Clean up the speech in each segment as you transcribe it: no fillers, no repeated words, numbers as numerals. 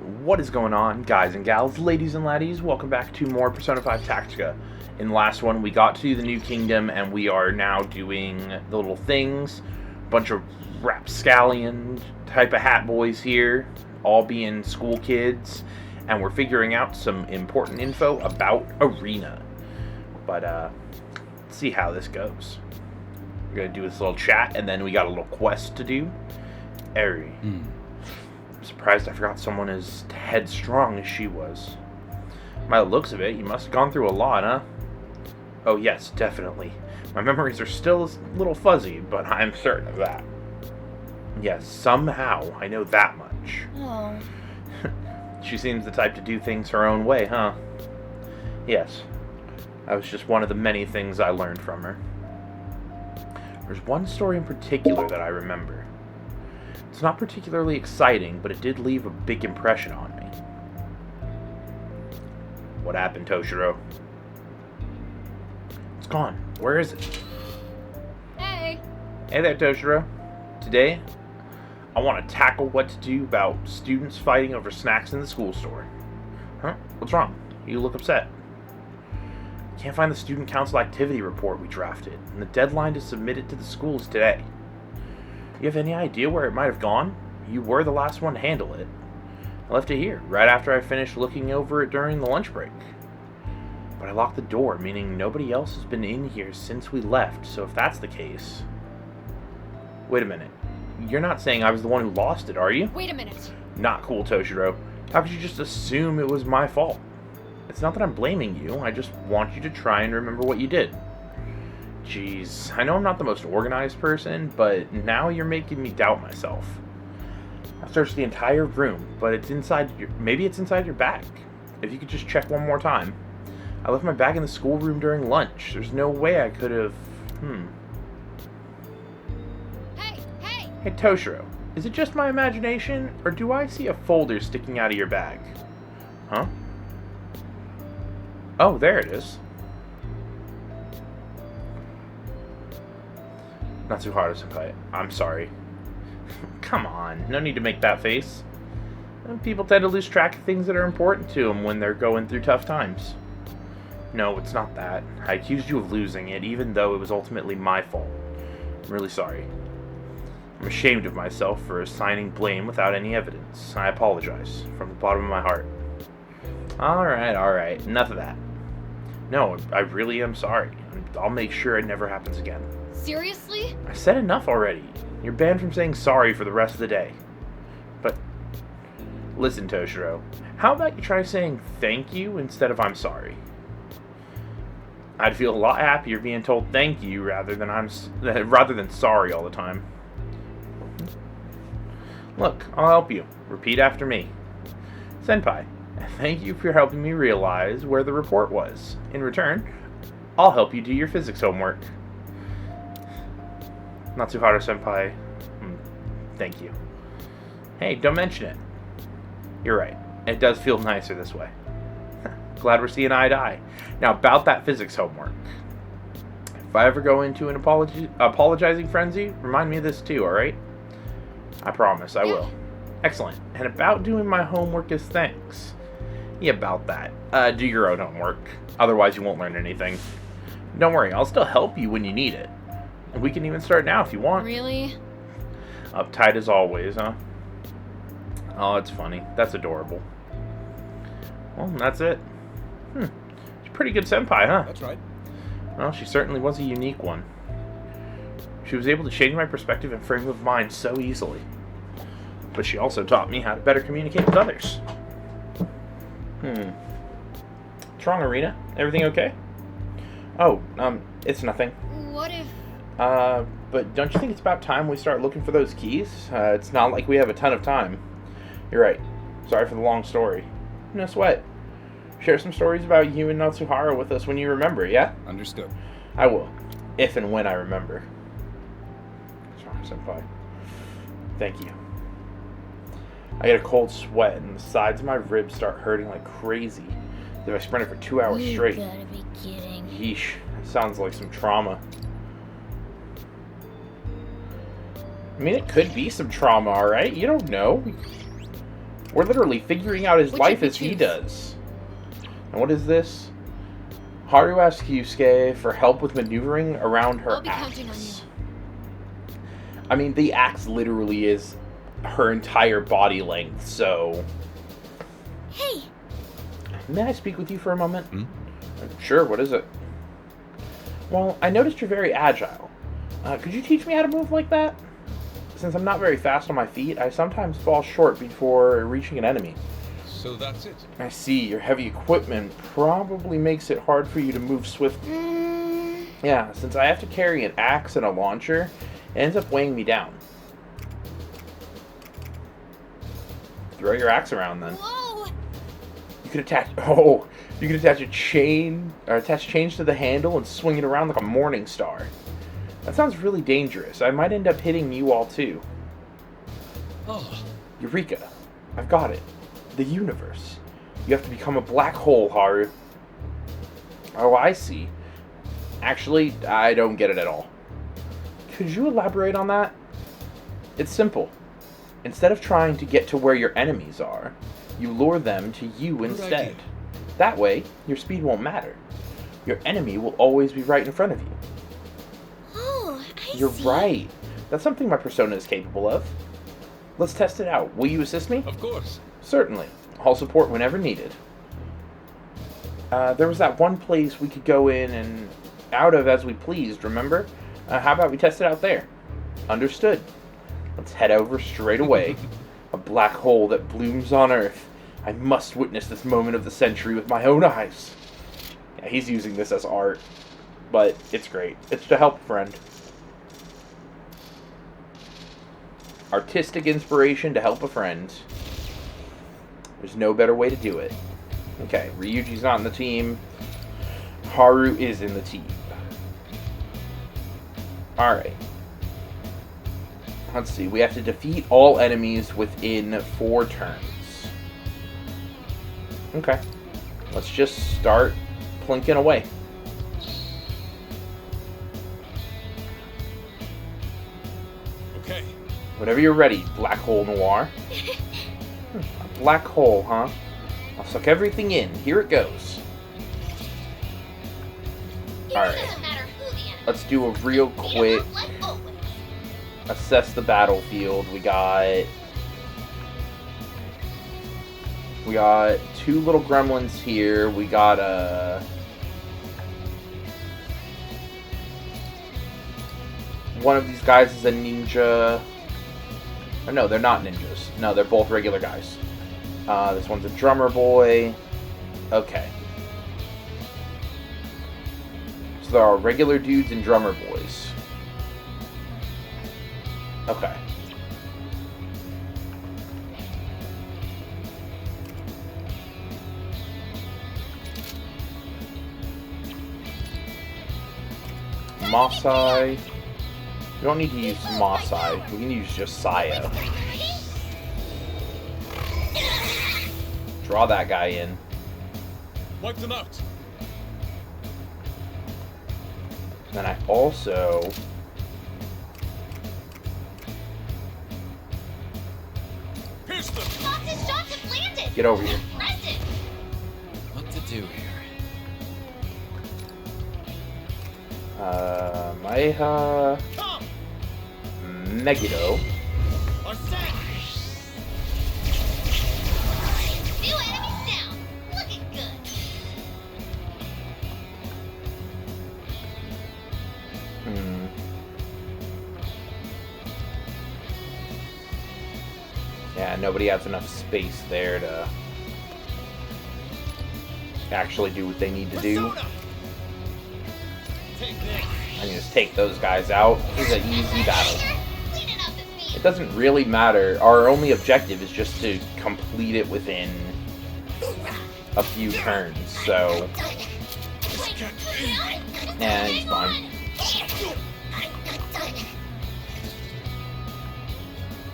What is going on, guys and gals, ladies and laddies? Welcome back to more Persona 5 Tactica. In the last one, we got to the New Kingdom, and we are now doing the little things. A bunch of rapscallion type of hat boys here, all being school kids, and we're figuring out some important info about Arena. But, let's see how this goes. We're gonna do this little chat, and then we got a little quest to do. Eri. I'm surprised I forgot someone as headstrong as she was. By the looks of it, you must have gone through a lot, huh? Oh yes, definitely. My memories are still a little fuzzy, but I'm certain of that. Yes, somehow I know that much. Oh. She seems the type to do things her own way, huh? Yes. That was just one of the many things I learned from her. There's one story in particular that I remember. It's not particularly exciting, but it did leave a big impression on me. What happened, Toshiro? It's gone. Where is it? Hey. Hey there, Toshiro. Today, I want to tackle what to do about students fighting over snacks in the school store. Huh? What's wrong? You look upset. I can't find the student council activity report we drafted, and the deadline to submit it to the school is today. You have any idea where it might have gone? You were the last one to handle it. I left it here, right after I finished looking over it during the lunch break. But I locked the door, meaning nobody else has been in here since we left, so if that's the case... Wait a minute. You're not saying I was the one who lost it, are you? Wait a minute. Not cool, Toshiro. How could you just assume it was my fault? It's not that I'm blaming you, I just want you to try and remember what you did. Jeez, I know I'm not the most organized person, but now you're making me doubt myself. I've searched the entire room, but it's inside maybe it's inside your bag. If you could just check one more time. I left my bag in the schoolroom during lunch. There's no way I could have... Hey! Hey, Toshiro, is it just my imagination, or do I see a folder sticking out of your bag? Huh? Oh, there it is. Natsuhara-senpai, I'm sorry. Come on, no need to make that face. People tend to lose track of things that are important to them when they're going through tough times. No, it's not that. I accused you of losing it, even though it was ultimately my fault. I'm really sorry. I'm ashamed of myself for assigning blame without any evidence. I apologize, from the bottom of my heart. Alright, enough of that. No, I really am sorry. I'll make sure it never happens again. Seriously? I said enough already. You're banned from saying sorry for the rest of the day. But, listen, Toshiro. How about you try saying thank you instead of I'm sorry? I'd feel a lot happier being told thank you rather than sorry all the time. Look, I'll help you. Repeat after me. Senpai, thank you for helping me realize where the report was. In return, I'll help you do your physics homework. Natsuhara-senpai, thank you. Hey, don't mention it. You're right. It does feel nicer this way. Glad we're seeing eye to eye. Now, about that physics homework. If I ever go into an apologizing frenzy, remind me of this too, alright? I promise, I will. Excellent. And about doing my homework as thanks. Yeah, about that. Do your own homework. Otherwise, you won't learn anything. Don't worry, I'll still help you when you need it. And we can even start now if you want. Really? Uptight as always, huh? Oh, it's funny. That's adorable. Well, that's it. She's a pretty good senpai, huh? That's right. Well, she certainly was a unique one. She was able to change my perspective and frame of mind so easily. But she also taught me how to better communicate with others. What's wrong, Arena? Everything okay? Oh, it's nothing. What if... But don't you think it's about time we start looking for those keys? It's not like we have a ton of time. You're right. Sorry for the long story. No sweat. Share some stories about you and Natsuhara with us when you remember, yeah? Understood. I will. If and when I remember. Sorry, senpai. Thank you. I get a cold sweat and the sides of my ribs start hurting like crazy. As if I sprinted for 2 hours straight. You gotta be kidding. Yeesh. Sounds like some trauma. I mean, it could be some trauma, alright? You don't know. We're literally figuring out his Which life of you as he choose? does. And what is this? Haru asks Yusuke for help with maneuvering around her I'll be counting on axe. I mean, the axe literally is her entire body length, so... Hey, May I speak with you for a moment? Hmm? Sure, what is it? Well, I noticed you're very agile. Could you teach me how to move like that? Since I'm not very fast on my feet, I sometimes fall short before reaching an enemy. So that's it. I see, your heavy equipment probably makes it hard for you to move swiftly. Yeah, since I have to carry an axe and a launcher, it ends up weighing me down. Throw your axe around then. whoa! You could attach a chain or attach chains to the handle and swing it around like a morning star. That sounds really dangerous. I might end up hitting you all too. Oh, Eureka! I've got it. The universe. You have to become a black hole, Haru. Oh, I see. Actually, I don't get it at all. Could you elaborate on that? It's simple. Instead of trying to get to where your enemies are, you lure them to you Good instead. idea. That way, your speed won't matter. Your enemy will always be right in front of you. Oh, I You're see. right. That's something my persona is capable of. Let's test it out. Will you assist me? of course. Certainly. I'll support whenever needed. There was that one place we could go in and out of as we pleased, remember? How about we test it out there? Understood. Let's head over straight away. A black hole that blooms on Earth. I must witness this moment of the century with my own eyes. Yeah, he's using this as art. But it's great. It's to help a friend. Artistic inspiration to help a friend. There's no better way to do it. Okay, Ryuji's not in the team. Haru is in the team. Alright. Let's see. We have to defeat all enemies within 4 turns. Okay. Let's just start plinking away. Okay. Whenever you're ready, Black Hole Noir. A black hole, huh? I'll suck everything in. Here it goes. Alright. Doesn't matter who the enemy Let's do a real is. Beat 'em quick up like always. assess the battlefield. We got 2 little gremlins here. We got one of these guys is a ninja. Oh, no, they're not ninjas. No, they're both regular guys. This one's a drummer boy. Okay. So there are regular dudes and drummer boys. Okay. Masai. We don't need to use Masai. We can use just Saya. Draw that guy in. Wipe them out. Then I also... Pierce them. Fox's shots have landed. Get over here. Impressive. What to do here? Maeha... Come. Megiddo. Our set. New enemies down. Looking good. Yeah, nobody has enough space there to actually do what they need to do. Persona. Take this. I can just take those guys out. It's an easy battle. Cleaning up the field. It doesn't really matter. Our only objective is just to complete it within a few turns, so... Yeah, it's fine.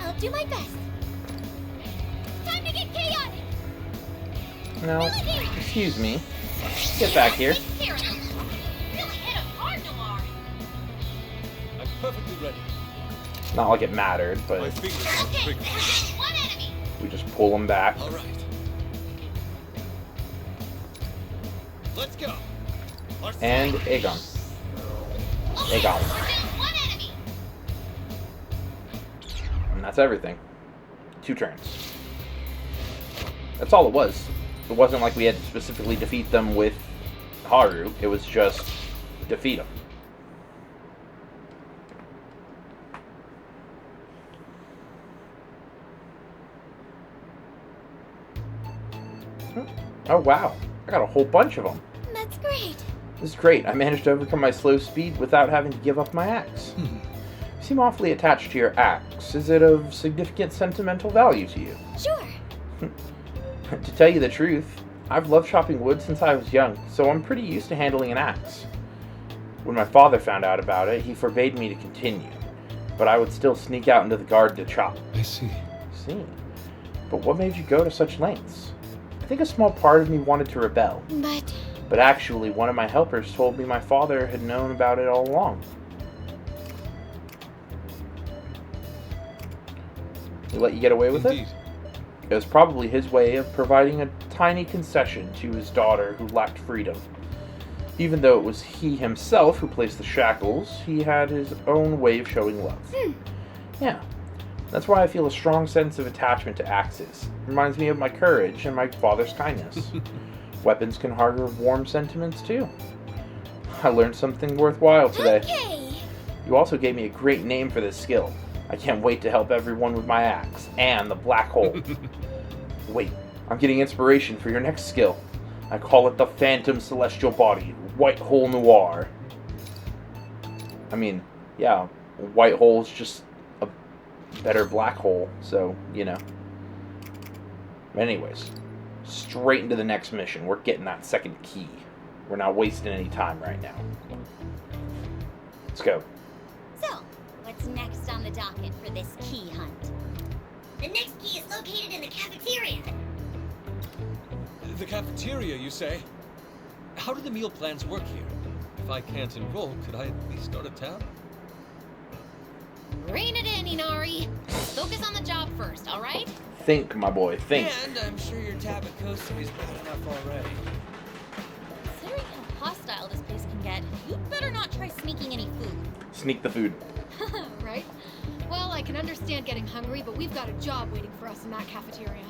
I'll do my best. Time to get chaotic. No, excuse me. Get back here. Take care of them. Really hit him hard, Noir. I'm perfectly ready. Not like it mattered, My but... fingers on the Okay, trigger. we're just one enemy. We just pull him back. All right. Let's go. And Aegon. Okay, Aegon. we're down one enemy. And that's everything. 2 turns. That's all it was. It wasn't like we had to specifically defeat them with Haru. It was just defeat them. Oh wow, I got a whole bunch of them. That's great. This is great. I managed to overcome my slow speed without having to give up my axe. You seem awfully attached to your axe. Is it of significant sentimental value to you? Sure. To tell you the truth, I've loved chopping wood since I was young, so I'm pretty used to handling an axe. When my father found out about it, he forbade me to continue, but I would still sneak out into the garden to chop. I see. See? But what made you go to such lengths? I think a small part of me wanted to rebel. But actually, one of my helpers told me my father had known about it all along. He let you get away with Indeed. it? It was probably his way of providing a tiny concession to his daughter who lacked freedom. Even though it was he himself who placed the shackles, he had his own way of showing love. Yeah. That's why I feel a strong sense of attachment to axes. It reminds me of my courage and my father's kindness. Weapons can harbor warm sentiments too. I learned something worthwhile today. Okay. You also gave me a great name for this skill. I can't wait to help everyone with my axe and the black hole. Wait, I'm getting inspiration for your next skill. I call it the Phantom Celestial Body, White Hole Noir. I mean, yeah, white hole is just a better black hole, so, you know. Anyways, straight into the next mission. We're getting that second key. We're not wasting any time right now. Let's go. So, what's next on the docket for this key hunt? The next key is located in the cafeteria. The cafeteria, you say? How do the meal plans work here? If I can't enroll, could I at least start a tab? Rein it in, Inari. Focus on the job first, all right? Think, my boy, think. And I'm sure your tab at Costa is bad enough already. Considering how hostile this place can get, you'd better not try sneaking any food. Sneak the food. Right? Well, I can understand getting hungry, but we've got a job waiting for us in that cafeteria.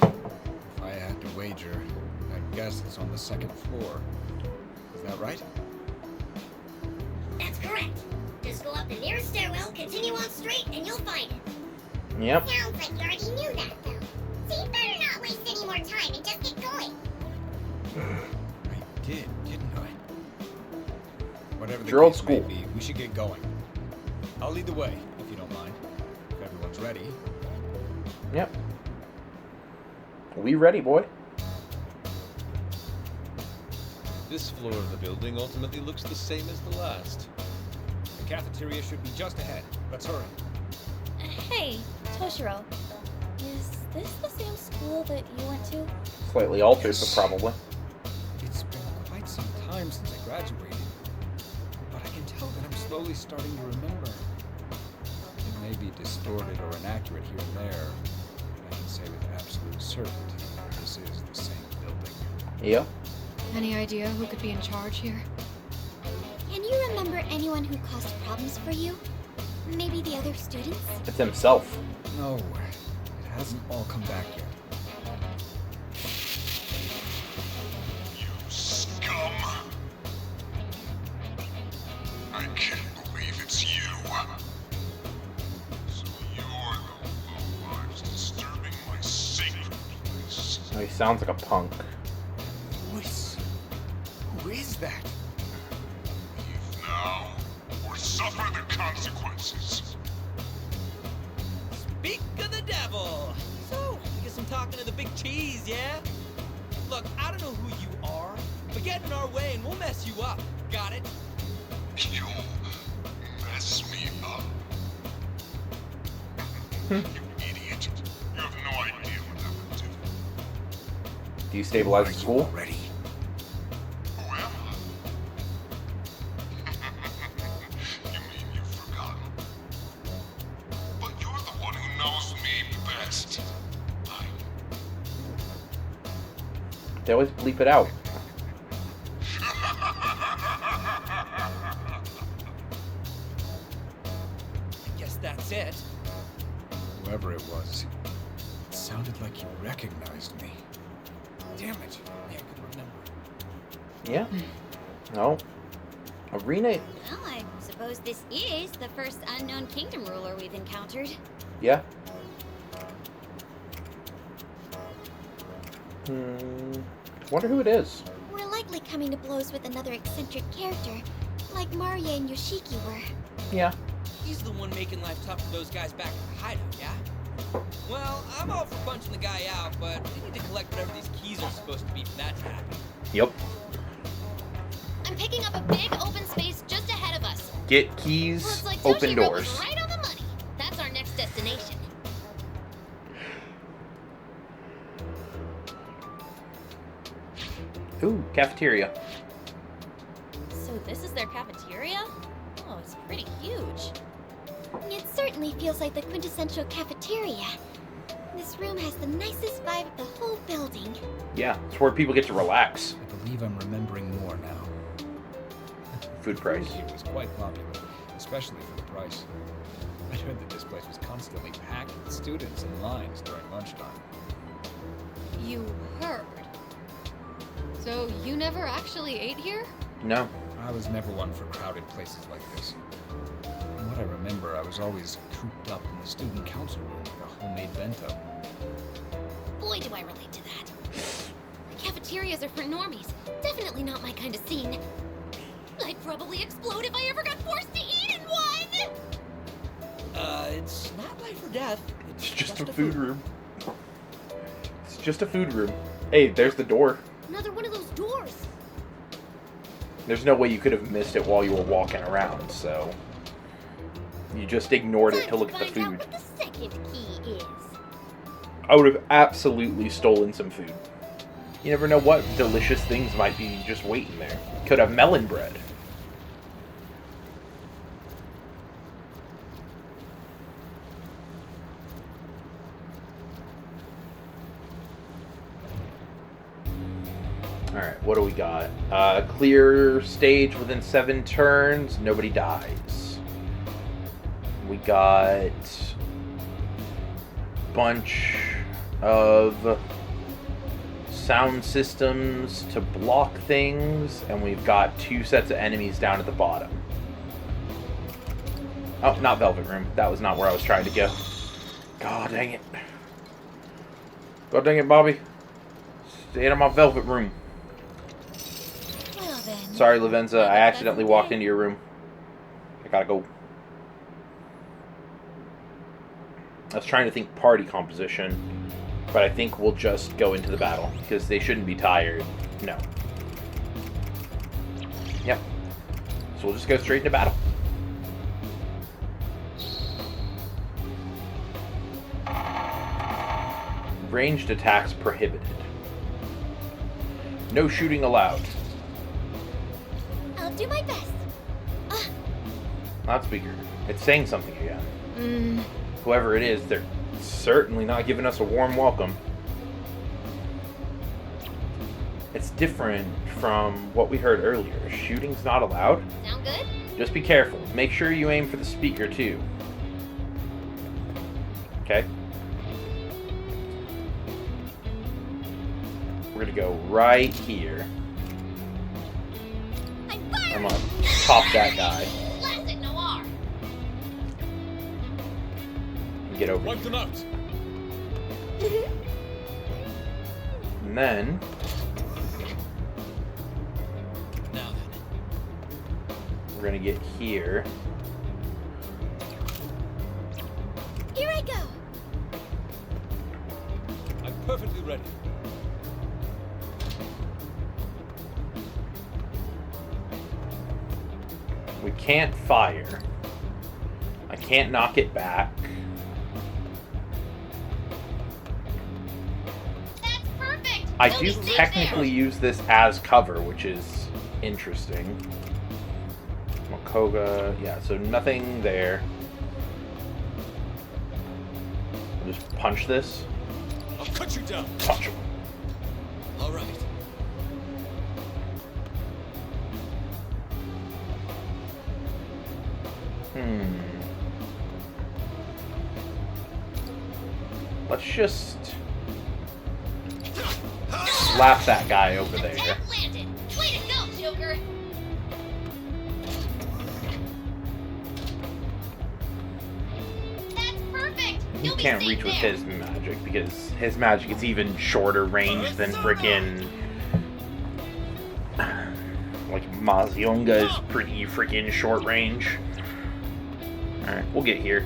If I had to wager, I guess it's on the second floor. Is that right? That's correct. Just go up the nearest stairwell, continue on straight, and you'll find it. Yep. Sounds like you already knew that, though. So you better not waste any more time and just get going. I did, didn't I? Whatever the Your old case may school. be, we should get going. I'll lead the way, if you don't mind. If everyone's ready. Yep. We ready, boy. This floor of the building ultimately looks the same as the last. The cafeteria should be just ahead. Let's hurry. Hey, Toshiro. Is this the same school that you went to? Slightly altered, but probably. It's been quite some time since I graduated. But I can tell that I'm slowly starting to remember. It may be distorted or inaccurate here and there, but I can say with absolute certainty this is the same building. Yep. Any idea who could be in charge here? Can you remember anyone who caused problems for you? Maybe the other students? It's himself. No, it hasn't all come back yet. You scum! I can't believe it's you. So you're the lowlifes disturbing my sacred place. Oh, he sounds like a punk. Voice? Who is that? Leave now, or suffer the consequences. Speak of the devil! So, I guess I'm talking to the big cheese, yeah? Look, I don't know who you are, but get in our way and we'll mess you up. Got it? You'll mess me up. You idiot. You have no idea what that would do. Do you stabilize the Are you school? already? Who am I? You mean you've forgotten? knows me best. They always bleep it out. I guess that's it. Whoever it was, it sounded like you recognized me. Damn it. I could remember. Yeah. No. Arena. Well, I suppose this is the first unknown kingdom ruler we've encountered. Yeah. Wonder who it is. We're likely coming to blows with another eccentric character, like Maria and Yoshiki were. Yeah. He's the one making life tough for those guys back at the hideout, yeah? Well, I'm all for punching the guy out, but we need to collect whatever these keys are supposed to be for that to happen. Yep. I'm picking up a big open space just ahead of us. Get keys, Looks like open Toshiro was doors. right on the money. That's our next destination. Ooh, cafeteria. So this is their cafeteria? Oh, it's pretty huge. It certainly feels like the quintessential cafeteria. This room has the nicest vibe of the whole building. Yeah, it's where people get to relax. I believe I'm remembering more now. Food price. It was quite popular, especially for the price. I heard that this place was constantly packed with students in lines during lunchtime. You heard. So you never actually ate here? No. I was never one for crowded places like this. From what I remember, I was always cooped up in the student council room with a homemade bento. Boy, do I relate to that. Cafeterias are for normies. Definitely not my kind of scene. I'd probably explode if I ever got forced to eat in one! It's not life or death. It's just a food room. It's just a food room. Hey, there's the door. Another one of those doors. There's no way you could have missed it while you were walking around, so... You just ignored it to look at the Find out food. what the second key is. I would have absolutely stolen some food. You never know what delicious things might be just waiting there. Could have melon bread. Alright, what do we got? Clear stage within 7 turns, nobody dies. We got bunch of sound systems to block things, and we've got 2 sets of enemies down at the bottom. Oh, not Velvet Room. That was not where I was trying to go. God dang it. God dang it, Bobby. Stay out of my Velvet Room. Well then. Sorry, Lavenza. I accidentally walked into your room. I gotta go. I was trying to think party composition, but I think we'll just go into the battle, because they shouldn't be tired. No. Yep. So we'll just go straight into battle. Ranged attacks prohibited. No shooting allowed. I'll do my best. Loudspeaker. It's saying something again. Whoever it is, they're certainly not giving us a warm welcome. It's different from what we heard earlier. Shooting's not allowed. Sound good? Just be careful. Make sure you aim for the speaker, too. Okay? We're gonna go right here. I'm gonna pop that guy. Classic noir. And get over Wipe here. them out! And then... Now then. we're gonna get here. Here I go. I'm perfectly ready. We can't fire. I can't knock it back. That's perfect. I We'll do be safe technically use this as cover, which is interesting. Makoga, yeah, so nothing there. just punch this. I'll cut you down. Punch him. All right. Let's just slap that guy over there. Attack landed. Way to go, Joker. That's perfect. He You'll be can't safe reach with there. his magic because his magic is even shorter range than freaking like Mazionga is pretty freaking short range. Alright, we'll get here.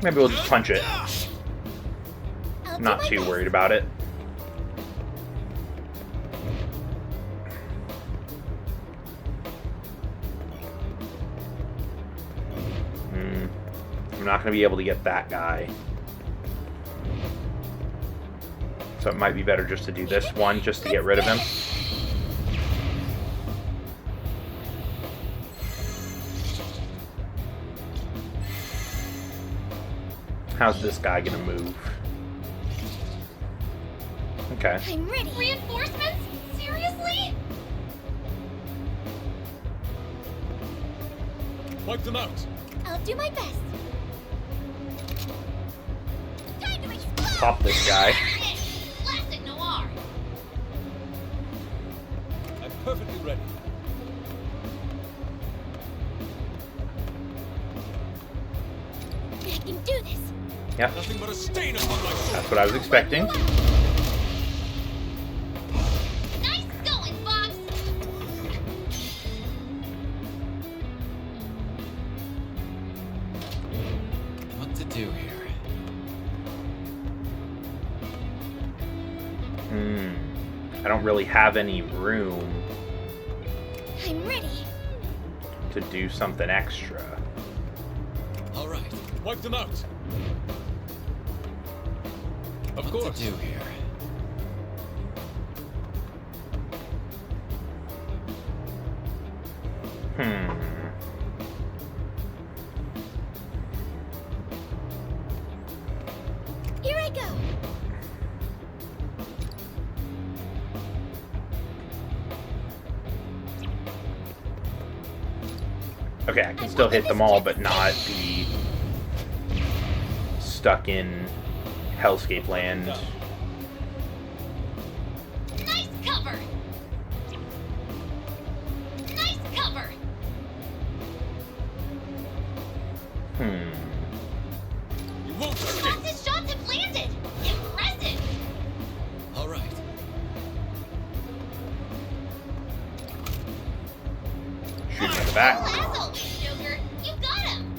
Maybe we'll just punch it. I'll do Not my too best. worried about it. I'm not going to be able to get that guy. So it might be better just to do this one, just to get rid of him. How's this guy going to move? Okay. I'm ready. Reinforcements? Seriously? Wipe them out. I'll do my best. Time to explode! Pop this guy. Classic noir. I'm perfectly ready. I can do this. Yep, Nothing but a stain upon my soul. that's what I was expecting. Nice going, Fox. What to do here? I don't really have any room I'm ready. to do something extra. All right. Wipe them out. Of course. What to do here? Here I go. Okay, I can still hit them all, but not be stuck in Hellscape Land. Nice cover. Nice cover. You won't escape. Fox's shots have landed. Impressive. All right. Shoot him in the back. As always, Joker. You got him.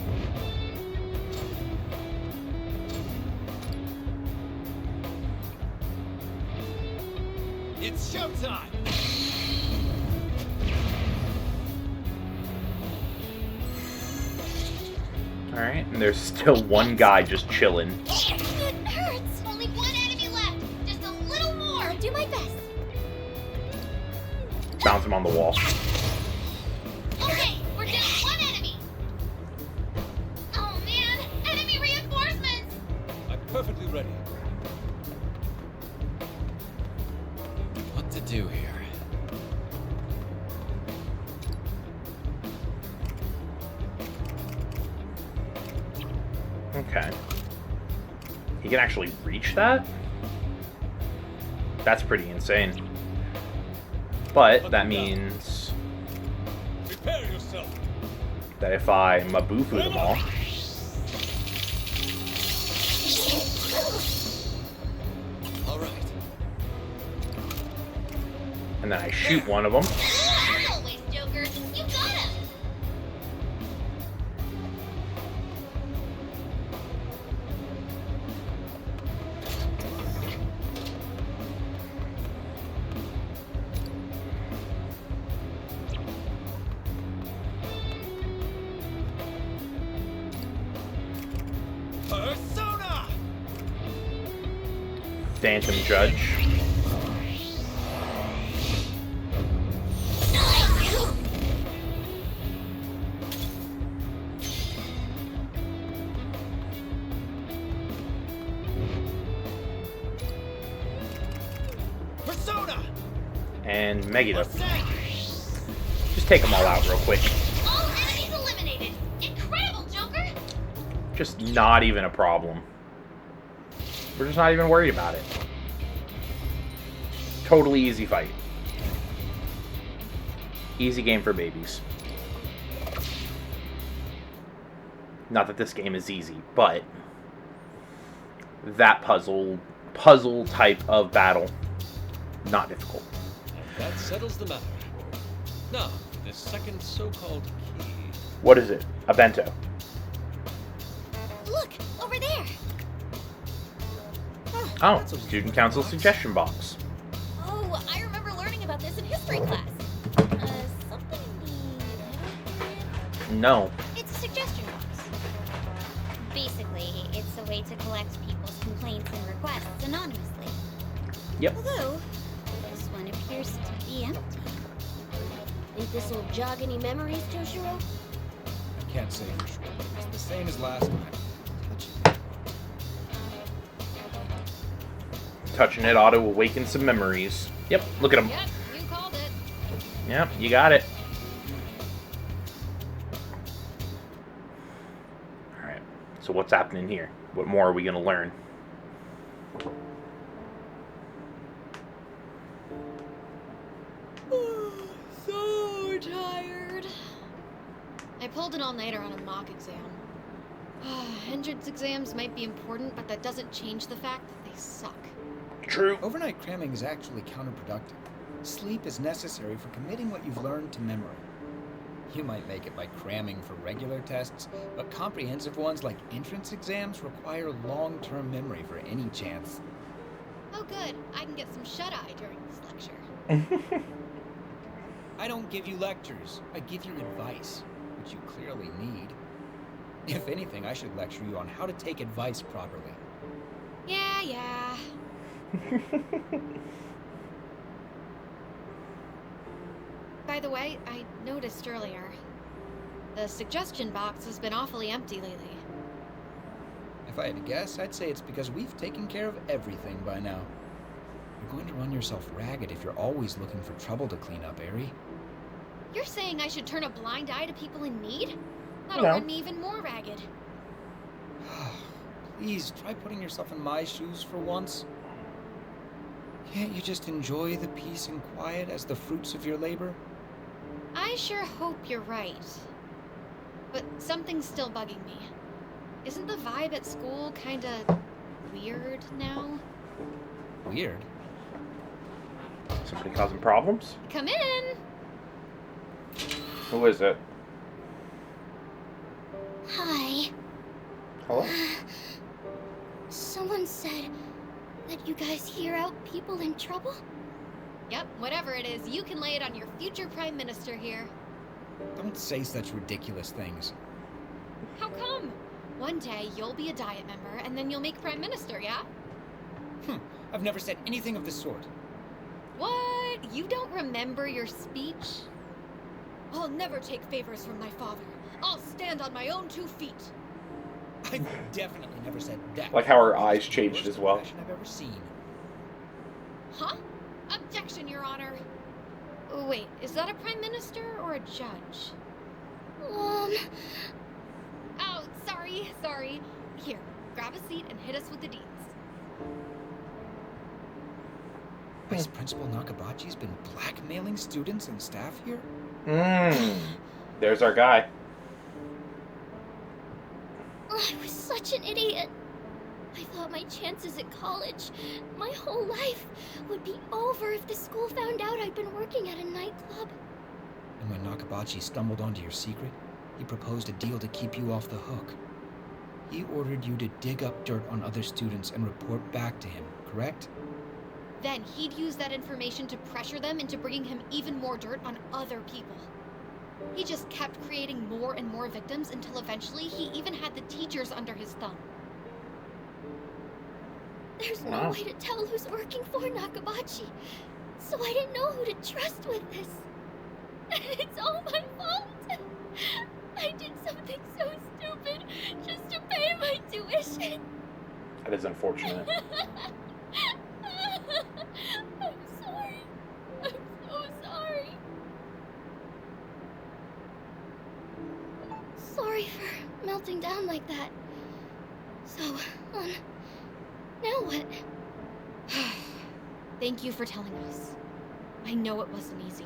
It's showtime. Alright, and there's still one guy just chilling. It hurts. Only one enemy left. Just a little more. I'll do my best. Bounce him on the wall. Okay, we're down one enemy. Oh man, enemy reinforcements. I'm perfectly ready. What to do here? Okay. He can actually reach that? That's pretty insane. But that means Prepare yourself. that if I Mabufu them all, All right. and then I shoot one of them, As always, Joker. You got him. Persona. Phantom Judge. and Megiddo. Just take them all out real quick. All enemies eliminated. Incredible, Joker. Just not even a problem. We're just not even worried about it. Totally easy fight. Easy game for babies. Not that this game is easy, but that puzzle type of battle, not difficult. And that settles the matter. Now, this second so-called key. What is it? A bento. Look, over there. Oh, student council suggestion box. Oh, I remember learning about this in history class. Something in the No. It's a suggestion box. Basically, it's a way to collect people's complaints and requests anonymously. Yep. Although, this one appears to be empty. Think this will jog any memories, Toshiro? I can't say for sure, but it's the same as last time. Touching it auto awaken some memories. Yep, look at them. Yep, you called it. Yep, you got it. Alright, so what's happening here? What more are we going to learn? So tired. I pulled an all-nighter on a mock exam. Entrance exams might be important, but that doesn't change the fact that they suck. True. Overnight cramming is actually counterproductive. Sleep is necessary for committing what you've learned to memory. You might make it by cramming for regular tests, but comprehensive ones like entrance exams require long-term memory for any chance. Oh good, I can get some shut-eye during this lecture. I don't give you lectures, I give you advice, which you clearly need. If anything, I should lecture you on how to take advice properly. Yeah. By the way, I noticed earlier, the suggestion box has been awfully empty lately. If I had to guess, I'd say it's because we've taken care of everything by now. You're going to run yourself ragged if you're always looking for trouble to clean up, Eri. You're saying I should turn a blind eye to people in need? That'll No. run me even more ragged. Please, try putting yourself in my shoes for once. Can't you just enjoy the peace and quiet as the fruits of your labor? I sure hope you're right. But something's still bugging me. Isn't the vibe at school kinda weird now? Weird. Somebody causing problems? Come in! Who is it? Hi. Hello? Someone said that you guys hear out people in trouble? Yep, whatever it is, you can lay it on your future Prime Minister here. Don't say such ridiculous things. How come? One day you'll be a Diet member, and then you'll make Prime Minister, yeah? I've never said anything of the sort. What? You don't remember your speech? I'll never take favors from my father. I'll stand on my own 2 feet. I've definitely never said that. Like how her eyes It's the changed worst as well. confession I've ever seen. Huh? Objection, Your Honor. Oh, wait, is that a Prime Minister or a judge? Oh, sorry. Here, grab a seat and hit us with the deeds. Vice Principal Nakabachi's been blackmailing students and staff here? There's our guy. I was such an idiot. I thought my chances at college, my whole life, would be over if the school found out I'd been working at a nightclub. And when Nakabachi stumbled onto your secret, he proposed a deal to keep you off the hook. He ordered you to dig up dirt on other students and report back to him, correct? Then he'd use that information to pressure them into bringing him even more dirt on other people. He just kept creating more and more victims until eventually he even had the teachers under his thumb. There's no Wow. way to tell who's working for Nakabachi, so I didn't know who to trust with this. It's all my fault. I did something so stupid just to pay my tuition. That is unfortunate. I'm sorry. I'm so sorry for melting down like that. So, now what? Thank you for telling us. I know it wasn't easy.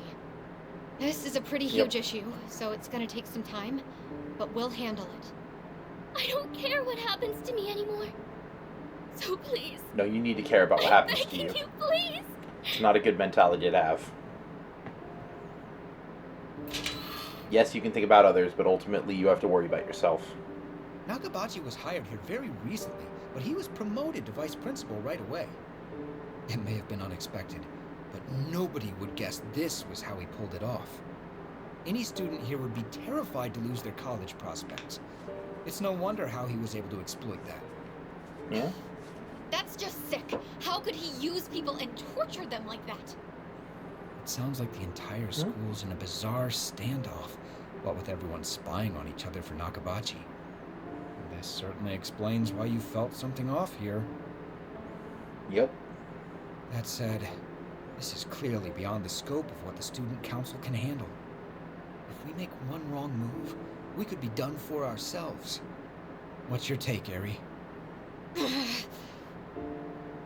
This is a pretty huge issue, so it's gonna take some time, but we'll handle it. I don't care what happens to me anymore. So please. No, you need to care about what happens to you. I'm begging you, please. It's not a good mentality to have. Yes, you can think about others, but ultimately you have to worry about yourself. Nakabachi was hired here very recently, but he was promoted to vice principal right away. It may have been unexpected, but nobody would guess this was how he pulled it off. Any student here would be terrified to lose their college prospects. It's no wonder how he was able to exploit that. Yeah? That's just sick. How could he use people and torture them like that? It sounds like the entire school's in a bizarre standoff, what with everyone spying on each other for Nakabachi. This certainly explains why you felt something off here. Yep. That said, this is clearly beyond the scope of what the student council can handle. If we make one wrong move, we could be done for ourselves. What's your take, Eri?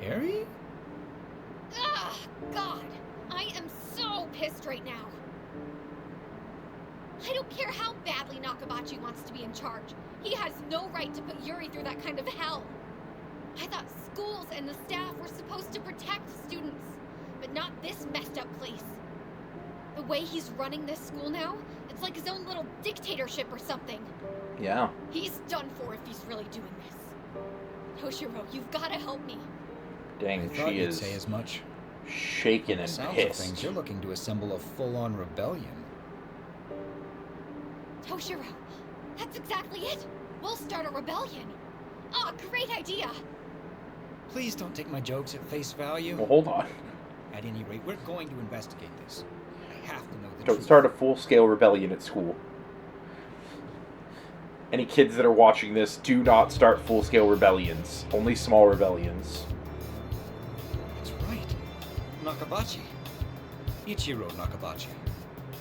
Eri? Ah, God! I am so pissed right now. I don't care how badly Nakabachi wants to be in charge. He has no right to put Yuri through that kind of hell. I thought schools and the staff were supposed to protect students, but not this messed up place. The way he's running this school now, it's like his own little dictatorship or something. Yeah. He's done for if he's really doing this. Toshiro, you've got to help me. Dang, I thought she you'd is say as much. shaken and Sounds of pissed. things, you're looking to assemble a full-on rebellion. Toshiro, that's exactly it. We'll start a rebellion. Oh, great idea. Please don't take my jokes at face value. Well, hold on. At any rate, we're going to investigate this. I have to know the Don't truth. start a full-scale rebellion at school. Any kids that are watching this, do not start full-scale rebellions. Only small rebellions. That's right. Nakabachi. Ichiro Nakabachi.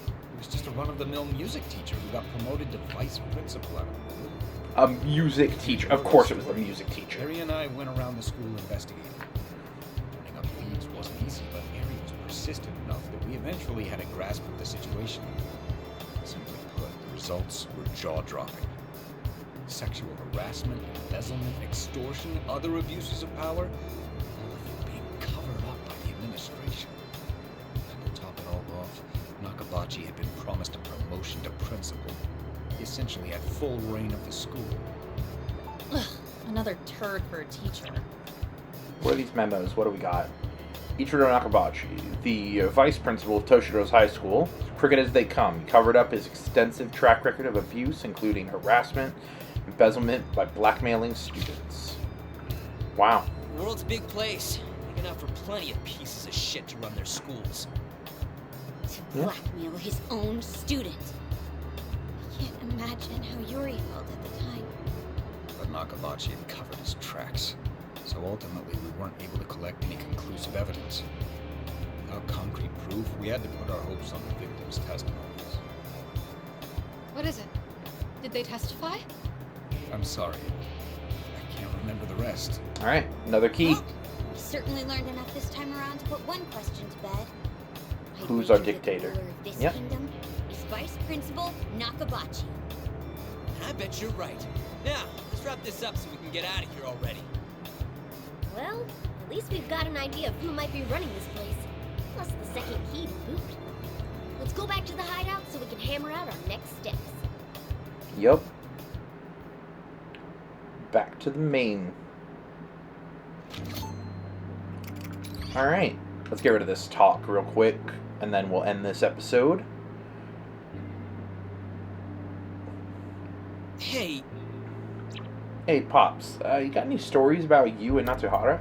He was just a run-of-the-mill music teacher who got promoted to vice principal out of the blue. A music teacher. Of course it was the music teacher. Eri and I went around the school investigating. Running up leads wasn't easy, but Eri was persistent enough that we eventually had a grasp of the situation. Simply put, the results were jaw-dropping. Sexual harassment, embezzlement, extortion, other abuses of power, all of it being covered up by the administration. And to top it all off, Nakabachi had been promised a promotion to principal. He essentially had full reign of the school. Ugh, another turd for a teacher. What are these memos? What do we got? Ichiro Nakabachi, the vice principal of Toshiro's high school, crooked as they come, he covered up his extensive track record of abuse, including harassment, embezzlement by blackmailing students. Wow. The world's a big place, big enough for plenty of pieces of shit to run their schools. To blackmail his own student. I can't imagine how Yuri felt at the time. But Nakabachi had covered his tracks, so ultimately we weren't able to collect any conclusive evidence. Without concrete proof, we had to put our hopes on the victims' testimonies. What is it? Did they testify? I'm sorry. I can't remember the rest. Alright, another key. Well, we certainly learned enough this time around to put one question to bed. I Who's bet our you dictator? The ruler of this Yep. kingdom is Vice Principal Nakabachi. And I bet you're right. Now, let's wrap this up so we can get out of here already. Well, at least we've got an idea of who might be running this place. Plus the second key to boot. Let's go back to the hideout so we can hammer out our next steps. Yup. Back to the main. Alright, let's get rid of this talk real quick, and then we'll end this episode. Hey, Hey, Pops, you got any stories about you and Natsuhara?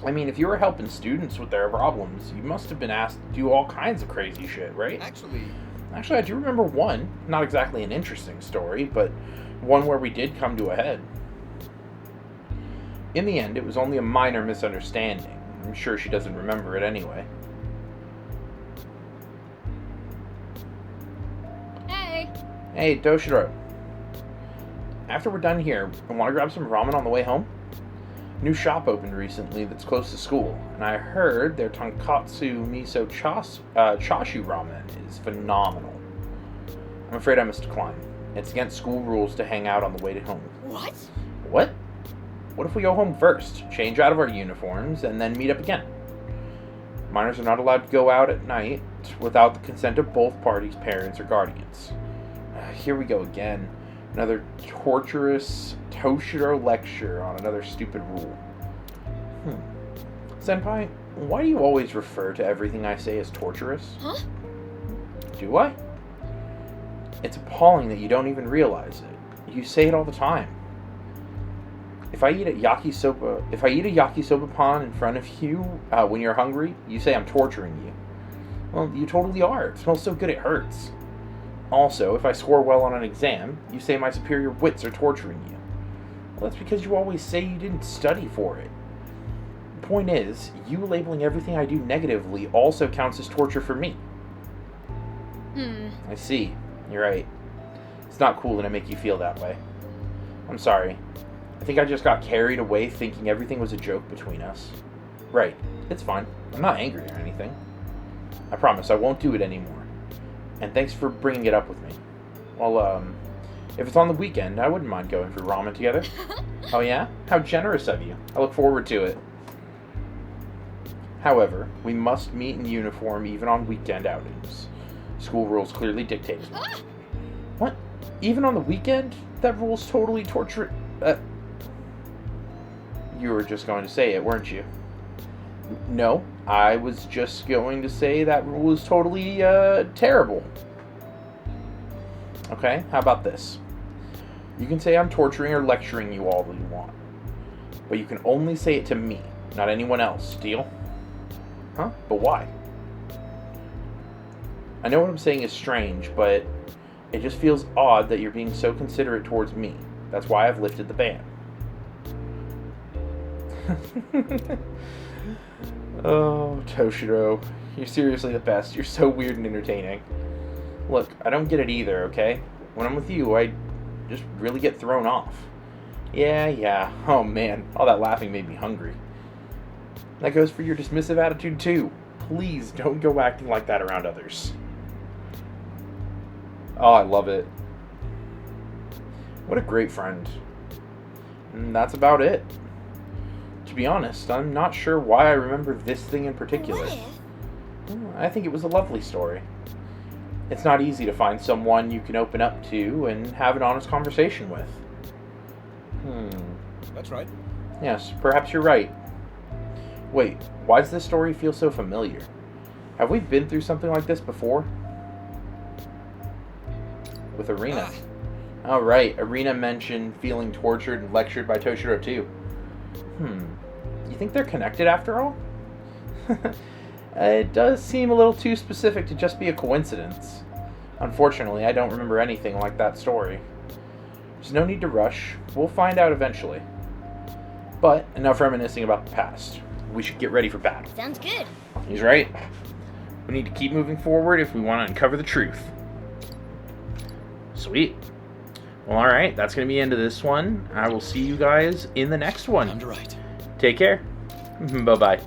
I mean, if you were helping students with their problems, you must have been asked to do all kinds of crazy shit, right? Actually, I do remember one. Not exactly an interesting story, but one where we did come to a head. In the end, it was only a minor misunderstanding. I'm sure she doesn't remember it anyway. Hey! Hey, Toshiro. after we're done here, I want to grab some ramen on the way home. New shop opened recently that's close to school, and I heard their tonkatsu miso chashu ramen is phenomenal. I'm afraid I must decline. It's against school rules to hang out on the way to home. What? What? What if we go home first, change out of our uniforms, and then meet up again? Minors are not allowed to go out at night without the consent of both parties' parents or guardians. Here we go again. Another torturous Toshiro lecture on another stupid rule. Senpai, why do you always refer to everything I say as torturous? Huh? Do I? It's appalling that you don't even realize it. You say it all the time. If I eat a yakisoba pan in front of you when you're hungry, you say I'm torturing you. Well, you totally are. It smells so good it hurts. Also, if I score well on an exam, you say my superior wits are torturing you. Well, that's because you always say you didn't study for it. The point is, you labeling everything I do negatively also counts as torture for me. I see. You're right. It's not cool that I make you feel that way. I'm sorry. I think I just got carried away thinking everything was a joke between us. Right. It's fine. I'm not angry or anything. I promise I won't do it anymore. And thanks for bringing it up with me. Well, if it's on the weekend, I wouldn't mind going for ramen together. Oh yeah? How generous of you. I look forward to it. However, we must meet in uniform even on weekend outings. School rules clearly dictate it. What? Even on the weekend? That rule's totally torture... You were just going to say it, weren't you? No, I was just going to say that rule is totally, terrible. Okay, how about this? You can say I'm torturing or lecturing you all you want. But you can only say it to me, not anyone else. Deal? Huh? But why? I know what I'm saying is strange, but it just feels odd that you're being so considerate towards me. That's why I've lifted the ban. Oh, Toshiro. You're seriously the best. You're so weird and entertaining. Look, I don't get it either, okay? When I'm with you, I just really get thrown off. Yeah. Oh man, all that laughing made me hungry. That goes for your dismissive attitude too. Please don't go acting like that around others. Oh, I love it. What a great friend. And that's about it. To be honest, I'm not sure why I remember this thing in particular. What if? I think it was a lovely story. It's not easy to find someone you can open up to and have an honest conversation with. That's right. Yes, perhaps you're right. Wait, why does this story feel so familiar? Have we been through something like this before? With Arena. Oh, right. Arena mentioned feeling tortured and lectured by Toshiro too. You think they're connected after all? It does seem a little too specific to just be a coincidence. Unfortunately, I don't remember anything like that story. There's no need to rush. We'll find out eventually. But enough reminiscing about the past. We should get ready for battle. Sounds good. He's right. We need to keep moving forward if we want to uncover the truth. Sweet. Well, alright. That's going to be the end of this one. I will see you guys in the next one. Underwrite. Take care. Bye-bye.